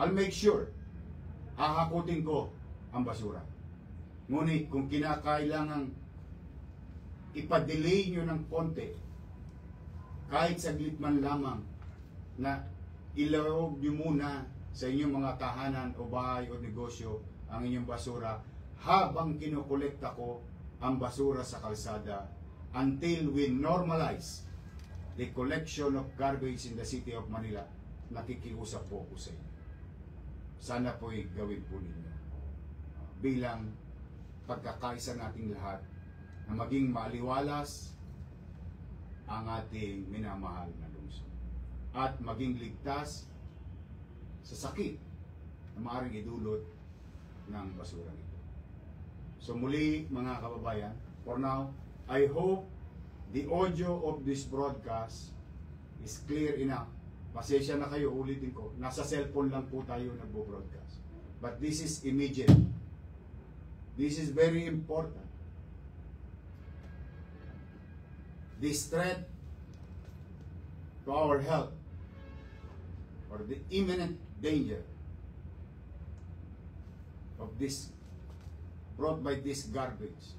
I'll make sure, hahakutin ko ang basura. Ngunit kung kinakailangang ipadelay nyo ng konti, kahit saglit man lamang, na ilawag nyo muna sa inyong mga tahanan o bahay o negosyo ang inyong basura habang kinukolekta ko ang basura sa kalsada until we normalize the collection of garbage in the city of Manila. Nakikiusap po ko sa inyo. Sana po'y gawin po ninyo bilang pagkakaisa nating lahat na maging maaliwalas ang ating minamahal na lungsod at maging ligtas sa sakit na maaaring idulot ng basura nito. So muli mga kababayan, for now, I hope the audio of this broadcast is clear enough. Pasensya na kayo, ulitin ko, nasa cellphone lang po tayo nagbo-broadcast. But this is immediate. This is very important. This threat to our health or the imminent danger of this brought by this garbage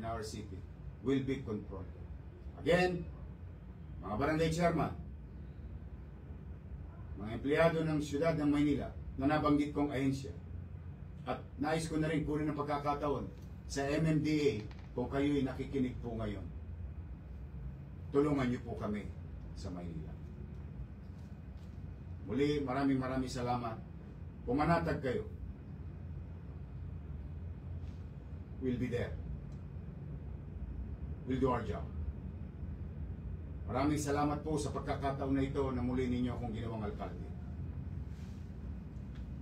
in our city will be confronted. Again, mga barangay chairman, mga empleyado ng siyudad ng Maynila na nabanggit kong ahensya, at nais ko na rin kunin ng pagkakataon sa MMDA kung kayo'y nakikinig po ngayon. Tulungan niyo po kami sa Maynila. Muli, maraming salamat. Pumanatag kayo. We'll be there. We'll do our job. Maraming salamat po sa pagkakataon na ito na muli ninyo akong ginawang alkalde.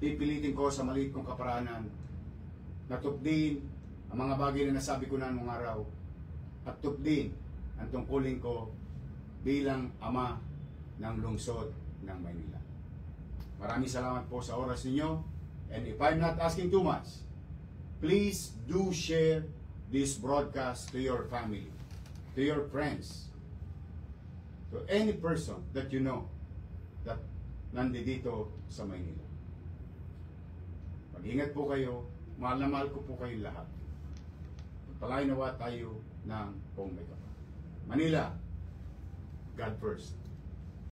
Pipilitin ko sa maliit kong kaparanan na tupdin ang mga bagay na nasabi ko na nung araw at tupdin ang tungkulin ko bilang ama ng lungsod ng Maynila. Maraming salamat po sa oras ninyo, and if I'm not asking too much, please do share this broadcast to your family, to your friends, to any person that you know that nandito sa Maynila. Mag-ingat po kayo, mahal na mahal ko po kayong lahat. Pagpalain nawa tayo ng Pong May Kapal. Manila, God first.